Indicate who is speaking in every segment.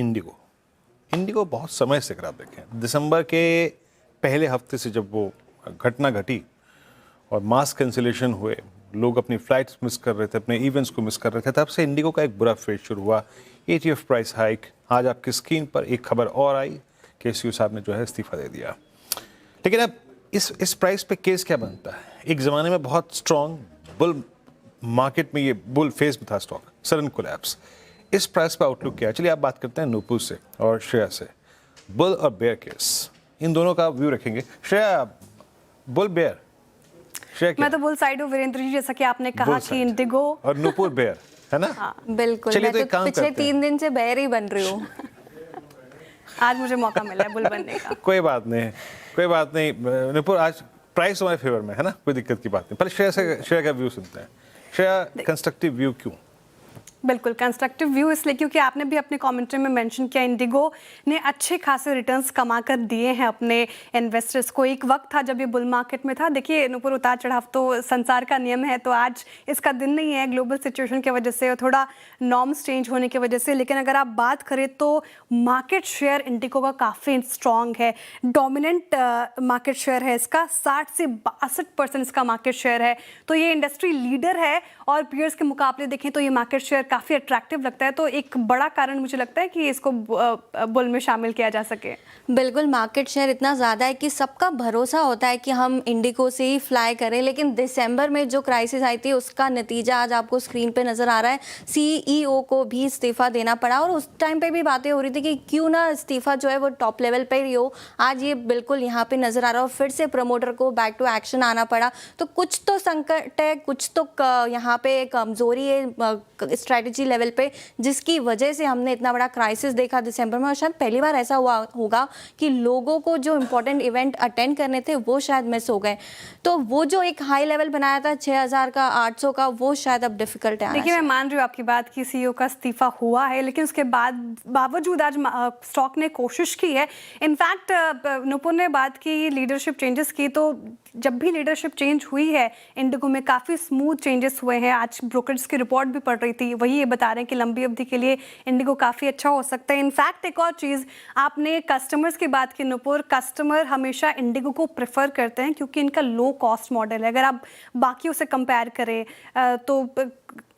Speaker 1: Indigo. Indigo बहुत समय से, अगर आप देखें, दिसंबर के पहले हफ्ते से जब वो घटना घटी और मास कैंसिलेशन हुए, लोग अपनी फ्लाइट्स मिस कर रहे थे, अपने इवेंट्स को मिस कर रहे थे, तब से इंडिगो का एक बुरा फेज शुरू हुआ। ETF price hike. आज आपकी स्क्रीन पर एक खबर और आई कि सीईओ साहब ने जो है इस्तीफा दे दिया। लेकिन अब इस प्राइस पे केस क्या बनता है? एक ज़माने में बहुत स्ट्रॉन्ग बुल मार्केट में, ये बुल फेज में था स्टॉक, सडन कोलैप्स। इस प्राइस पर आउटलुक क्या है? चलिए आप बात करते हैं नूपुर से और श्रेया से। बुल और बेयर केस, इन दोनों का व्यू रखेंगे। Shreya, bull bear?
Speaker 2: मैं तो बुल साइड हूँ वीरेंद्र जी, जैसा कि आपने कहा कि इंडिगो
Speaker 1: और नूपुर बेयर है ना?
Speaker 2: हाँ बिल्कुल।
Speaker 1: चलिए
Speaker 2: मैं
Speaker 1: तो
Speaker 2: पिछले 3 दिन से बेयर ही बन रही हूँ। आज मुझे मौका मिला है बुल बनने का।
Speaker 1: कोई बात नहीं, कोई बात नहीं नूपुर, आज प्राइस हमारे फेवर में है ना, कोई दिक्कत की बात नहीं। पहले श्रेया का व्यू सुनते हैं। श्रेया, कंस्ट्रक्टिव व्यू क्यों?
Speaker 2: बिल्कुल कंस्ट्रक्टिव व्यू इसलिए क्योंकि आपने भी अपने कमेंट्री में मेंशन किया इंडिगो ने अच्छे खासे रिटर्न्स कमा कर दिए हैं अपने इन्वेस्टर्स को। एक वक्त था जब ये बुल मार्केट में था, देखिए ऊपर उतार चढ़ाव तो संसार का नियम है, तो आज इसका दिन नहीं है ग्लोबल सिचुएशन की वजह से और थोड़ा नॉर्म्स चेंज होने की वजह से। लेकिन अगर आप बात करें तो मार्केट शेयर इंडिगो का काफ़ी स्ट्रॉन्ग है, डोमिनेंट मार्केट शेयर है इसका, 60 से 62% इसका मार्केट शेयर है। तो ये इंडस्ट्री लीडर है और पीयर्स के मुकाबले देखें तो ये मार्केट शेयर काफ़ी अट्रैक्टिव लगता है। तो एक बड़ा कारण मुझे लगता है कि इसको बुल में शामिल किया जा सके।
Speaker 3: बिल्कुल, मार्केट शेयर इतना ज़्यादा है कि सबका भरोसा होता है कि हम इंडिगो से ही फ्लाई करें। लेकिन दिसंबर में जो क्राइसिस आई थी उसका नतीजा आज आपको स्क्रीन पे नज़र आ रहा है। CEO को भी इस्तीफा देना पड़ा और उस टाइम पे भी बातें हो रही थी कि क्यों ना इस्तीफा जो है वो टॉप लेवल पर ही हो। आज ये बिल्कुल यहाँ पे नज़र आ रहा है और फिर से प्रमोटर को बैक टू एक्शन आना पड़ा। तो कुछ तो संकट है, कुछ तो यहाँ पे कमज़ोरी है स्ट्रैटेजी लेवल पे, जिसकी वजह से हमने इतना बड़ा क्राइसिस देखा दिसंबर में। और शायद पहली बार ऐसा हुआ होगा कि लोगों को जो इंपॉर्टेंट इवेंट अटेंड करने थे वो शायद मिस हो गए। तो वो जो एक हाई लेवल बनाया था 6000 का, 800 का, वो शायद अब डिफिकल्ट है।
Speaker 2: देखिए मैं मान रही हूँ आपकी बात कि CEO का इस्तीफा हुआ है, लेकिन उसके बावजूद आज स्टॉक ने कोशिश की है। इनफैक्ट नुपुर ने बात की लीडरशिप चेंजेस की, तो जब भी लीडरशिप चेंज हुई है इंडिगो में काफ़ी स्मूथ चेंजेस हुए हैं। आज ब्रोकर्स की रिपोर्ट भी पढ़ रही थी, वही ये बता रहे हैं कि लंबी अवधि के लिए इंडिगो काफ़ी अच्छा हो सकता है। इनफैक्ट एक और चीज़, आपने कस्टमर्स की बात की नुपुर, कस्टमर हमेशा इंडिगो को प्रेफर करते हैं क्योंकि इनका लो कॉस्ट मॉडल है। अगर आप बाकियों से कंपेयर करें तो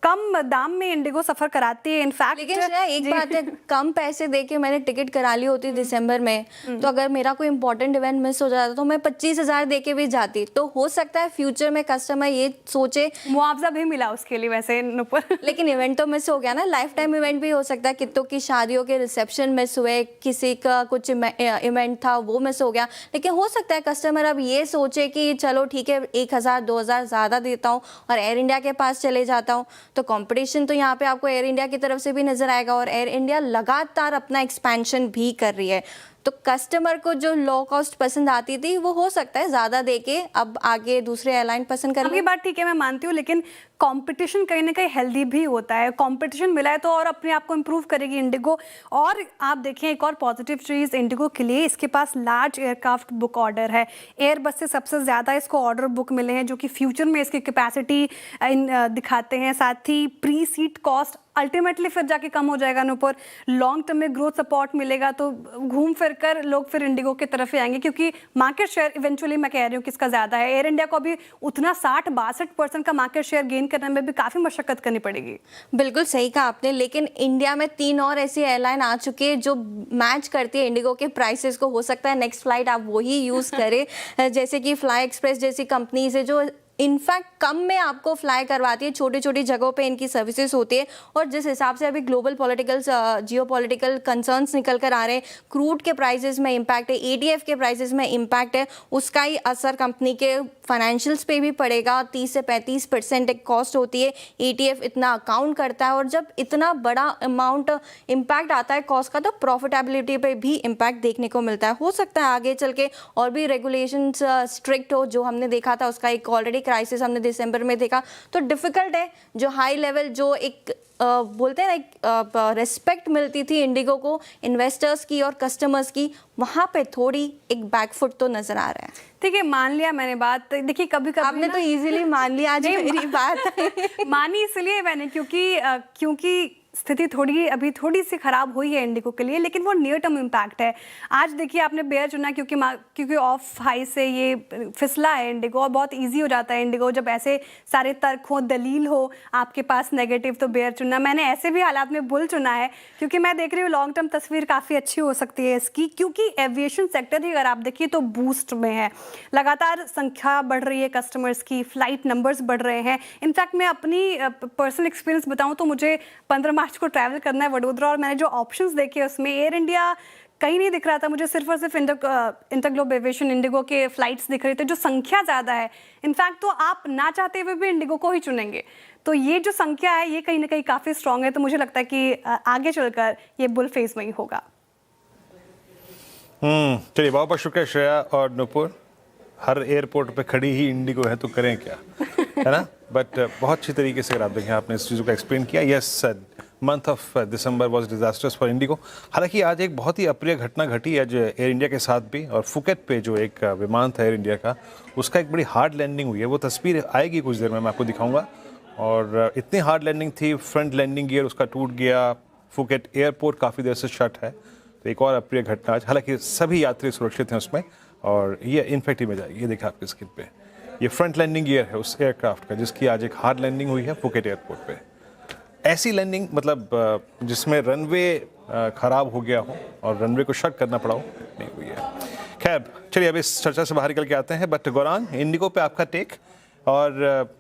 Speaker 2: कम दाम में इंडिगो सफर कराती है। इनफैक्ट
Speaker 3: लेकिन एक बात है, कम पैसे देके मैंने टिकट करा ली होती दिसंबर में, तो अगर मेरा कोई इंपॉर्टेंट इवेंट मिस हो जाता तो मैं 25,000 देके भी जाती। तो हो सकता है फ्यूचर में कस्टमर ये सोचे,
Speaker 2: मुआवजा भी मिला उसके लिए वैसे नुपुर।
Speaker 3: लेकिन इवेंट तो मिस हो गया ना, लाइफ टाइम इवेंट भी हो सकता है। कितनों की शादियों के रिसेप्शन मिस हुए, किसी का कुछ इवेंट था वो मिस हो गया। लेकिन हो सकता है कस्टमर अब ये सोचे कि चलो ठीक है 1,000-2,000 ज़्यादा देता हूँ और एयर इंडिया के पास चले जाता हूँ। तो कंपटीशन तो यहाँ पे आपको एयर इंडिया की तरफ से भी नजर आएगा और एयर इंडिया लगातार अपना एक्सपेंशन भी कर रही है। तो कस्टमर को जो लो कॉस्ट पसंद आती थी वो हो सकता है ज़्यादा देके अब आगे दूसरे एयरलाइन पसंद कर।
Speaker 2: ये बात ठीक है, मैं मानती हूँ, लेकिन कंपटीशन कहीं ना कहीं हेल्दी भी होता है। कंपटीशन मिला है तो और अपने आप को इम्प्रूव करेगी इंडिगो। और आप देखें एक और पॉजिटिव चीज़ इंडिगो के लिए, इसके पास लार्ज एयरक्राफ्ट बुक ऑर्डर है। एयरबस से सबसे ज़्यादा इसको ऑर्डर बुक मिले हैं जो कि फ्यूचर में इसकी कैपेसिटी दिखाते हैं। साथ ही प्री सीट कॉस्ट अल्टीमेटली फिर जाके कम हो जाएगा नुपुर। लॉन्ग टर्म में ग्रोथ सपोर्ट मिलेगा तो घूम फिर कर लोग फिर इंडिगो की तरफ ही आएंगे क्योंकि मार्केट शेयर इवेंचुअली मैं कह रही हूँ किसका ज़्यादा है। एयर इंडिया को अभी उतना 60-62% का मार्केट शेयर गेन करने में भी काफ़ी मशक्कत करनी पड़ेगी।
Speaker 3: बिल्कुल सही कहा आपने, लेकिन इंडिया में 3 और ऐसी एयरलाइन आ चुकी है जो मैच करती है इंडिगो के प्राइसेस को। हो सकता है नेक्स्ट फ्लाइट आप वही यूज़ करें जैसे कि फ्लाई एक्सप्रेस जैसी कंपनीज है जो इनफैक्ट कम में आपको फ्लाई करवाती है, छोटी छोटी जगहों पे इनकी सर्विसेज होती है। और जिस हिसाब से अभी ग्लोबल पॉलिटिकल जियोपॉलिटिकल कंसर्न्स निकल कर आ रहे हैं, क्रूड के प्राइसेस में इम्पैक्ट है, ETF के प्राइसेस में इम्पैक्ट है, उसका ही असर कंपनी के फाइनेंशियल्स पे भी पड़ेगा। 30 से 35% एक कॉस्ट होती है, ETF इतना अकाउंट करता है और जब इतना बड़ा अमाउंट इम्पैक्ट आता है कॉस्ट का तो प्रॉफिटेबिलिटी पे भी इम्पैक्ट देखने को मिलता है। हो सकता है आगे चल के और भी रेगुलेशंस स्ट्रिक्ट हो, जो हमने देखा था उसका एक ऑलरेडी क्राइसिस हमने दिसंबर में देखा। तो डिफिकल्ट है, जो हाई लेवल जो एक बोलते हैं ना एक रिस्पेक्ट मिलती थी इंडिगो को इन्वेस्टर्स की और कस्टमर्स की, वहाँ पे थोड़ी एक बैकफुट तो नजर आ रहा है।
Speaker 2: ठीक है, मान लिया मैंने बात। देखिए कभी कभी
Speaker 3: आपने तो इजीली मान लिया आज मेरी बात
Speaker 2: मानी इसलिए मैंने क्योंकि स्थिति अभी थोड़ी सी खराब हुई है इंडिगो के लिए, लेकिन वो नियर टर्म इम्पैक्ट है। आज देखिए आपने बेयर चुना क्योंकि ऑफ हाई से ये फिसला है इंडिगो, और बहुत इजी हो जाता है इंडिगो जब ऐसे सारे तर्क हो, दलील हो आपके पास नेगेटिव, तो बेयर चुनना। मैंने ऐसे भी हालात में बुल चुना है क्योंकि मैं देख रही हूँ लॉन्ग टर्म तस्वीर काफ़ी अच्छी हो सकती है इसकी, क्योंकि एविएशन सेक्टर ही अगर आप देखिए तो बूस्ट में है, लगातार संख्या बढ़ रही है कस्टमर्स की, फ्लाइट नंबर्स बढ़ रहे हैं। इनफैक्ट मैं अपनी पर्सनल एक्सपीरियंस बताऊं तो मुझे 15 मार्च को ट्रैवल करना है वडोदरा, और मैंने जो ऑप्शंस देखे उसमें एयर इंडिया कहीं नहीं दिख रहा था मुझे, सिर्फ और सिर्फ इंटरग्लोब एविएशन इंडिगो के फ्लाइट्स दिख रहे थे, जो संख्या ज़्यादा है। इनफैक्ट तो आप ना चाहते हुए भी इंडिगो को ही चुनेंगे, तो ये जो संख्या है ये कहीं ना कहीं काफ़ी स्ट्रांग है, तो मुझे लगता है कि आगे चलकर ये बुल फेज में ही होगा।
Speaker 1: चलिए, बहुत बहुत शुक्रिया श्रेया और नुपुर। हर एयरपोर्ट पे खड़ी ही इंडिगो है तो करें क्या, है ना। बट बहुत अच्छी तरीके से अगर आप देखें आपने इस चीज़ों को एक्सप्लेन किया। Yes, month of December was disasters for Indigo. हालांकि आज एक बहुत ही अप्रिय घटना घटी आज एयर इंडिया के साथ भी, और फुकेट पे जो एक विमान था एयर इंडिया का, उसका एक बड़ी हार्ड लैंडिंग हुई है। वो तस्वीर आएगी कुछ देर में, मैं आपको दिखाऊंगा। और इतनी हार्ड लैंडिंग थी, फ्रंट लैंडिंग गियर उसका टूट गया, फुकेट एयरपोर्ट काफ़ी देर से शट है। तो एक और अप्रिय घटना आज, हालांकि सभी यात्री सुरक्षित हैं उसमें, और ये इन्फेक्टिव में जाएगी। ये देखा आपकी स्क्रीन पे, ये फ्रंट लैंडिंग गियर है उस एयरक्राफ्ट का जिसकी आज एक हार्ड लैंडिंग हुई है फुकेट एयरपोर्ट पे। ऐसी लैंडिंग मतलब जिसमें रनवे खराब हो गया हो और रनवे को शट करना पड़ा हो, नहीं हुई है। खैर चलिए, अब इस चर्चा से बाहर निकल के आते हैं। बट गौरांग, इंडिगो पे आपका टेक, और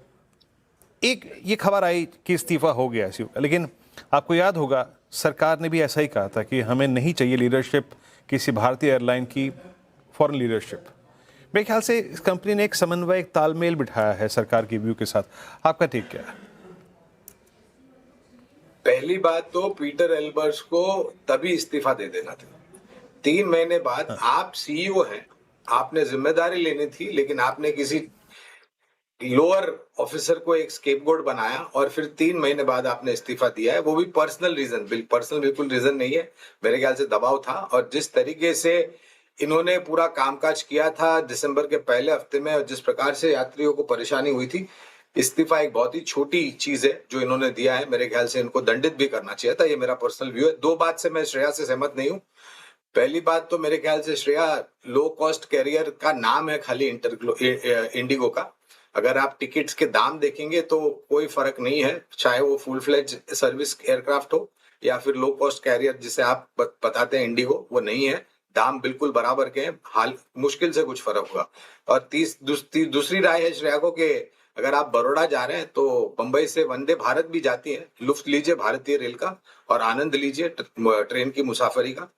Speaker 1: एक ये खबर आई कि इस्तीफा हो गया सीईओ का, लेकिन आपको याद होगा सरकार ने भी ऐसा ही कहा था कि हमें नहीं चाहिए लीडरशिप किसी भारतीय एयरलाइन की, फॉरेन लीडरशिप। मेरे ख्याल से इस कंपनी ने एक समन्वय, एक तालमेल बिठाया है सरकार की व्यू के साथ। आपका टेक क्या है?
Speaker 4: पहली बात तो पीटर एल्बर्ट्स को तभी इस्तीफा दे देना था। 3 महीने बाद आप सीईओ हैं, आपने जिम्मेदारी लेनी थी, लेकिन आपने किसी लोअर ऑफिसर को एक स्केपगोट बनाया और फिर 3 महीने बाद आपने इस्तीफा दिया है, वो भी पर्सनल रीजन। पर्सनल बिल्कुल रीजन नहीं है, मेरे ख्याल से दबाव था। और जिस तरीके से इन्होंने पूरा कामकाज किया था दिसंबर के पहले हफ्ते में, और जिस प्रकार से यात्रियों को परेशानी हुई थी, इस्तीफा एक बहुत ही छोटी चीज है जो इन्होंने दिया है। मेरे ख्याल से इनको दंडित भी करना चाहिए था, ये मेरा पर्सनल व्यू है। 2 बात से मैं श्रेया से सहमत नहीं हूँ। पहली बात तो मेरे ख्याल से श्रेया लो कॉस्ट कैरियर का नाम है खाली इंडिगो का। अगर आप टिकट्स के दाम देखेंगे तो कोई फर्क नहीं है, चाहे वो फुल फ्लेज सर्विस एयरक्राफ्ट हो या फिर लो कॉस्ट कैरियर जिसे आप बताते हैं इंडिगो, वो नहीं है। दाम बिल्कुल बराबर के हैं, हाल मुश्किल से कुछ फर्क होगा। और दूसरी राय है श्रेया को कि अगर आप बड़ौदा जा रहे हैं तो बंबई से वंदे भारत भी जाती है, लुफ्त लीजिए भारतीय रेल का और आनंद लीजिए ट्रेन की मुसाफरी का।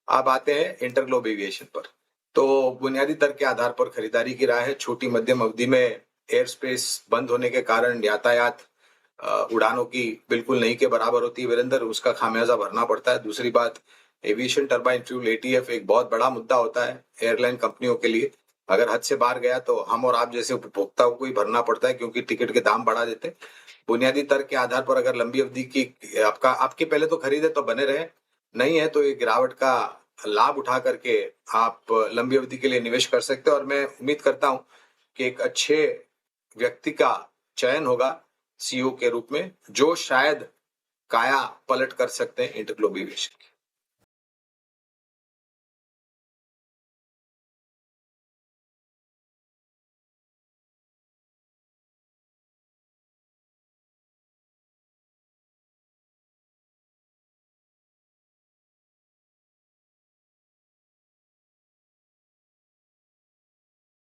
Speaker 4: आप आते हैं इंटरग्लोब एविएशन पर, तो बुनियादी तर्क के आधार पर खरीदारी की राय है। छोटी मध्यम अवधि में एयर स्पेस बंद होने के कारण यातायात उड़ानों की बिल्कुल नहीं के बराबर होती है वीरेंद्र, उसका खामियाजा भरना पड़ता है। दूसरी बात, एविएशन टर्बाइन फ्यूल एटीएफ एक बहुत बड़ा मुद्दा होता है एयरलाइन कंपनियों के लिए। अगर हद से बाहर गया तो हम और आप जैसे उपभोक्ताओं को ही भरना पड़ता है, क्योंकि टिकट के दाम बढ़ा देते। बुनियादी तर्क के आधार पर अगर लंबी अवधि की आपके पहले तो खरीदे तो बने रहे, नहीं है तो ये गिरावट का लाभ उठा करके आप लंबी अवधि के लिए निवेश कर सकते हैं। और मैं उम्मीद करता हूं कि एक अच्छे व्यक्ति का चयन होगा सीईओ के रूप में, जो शायद काया पलट कर सकते हैं इंटरग्लोब एविएशन की।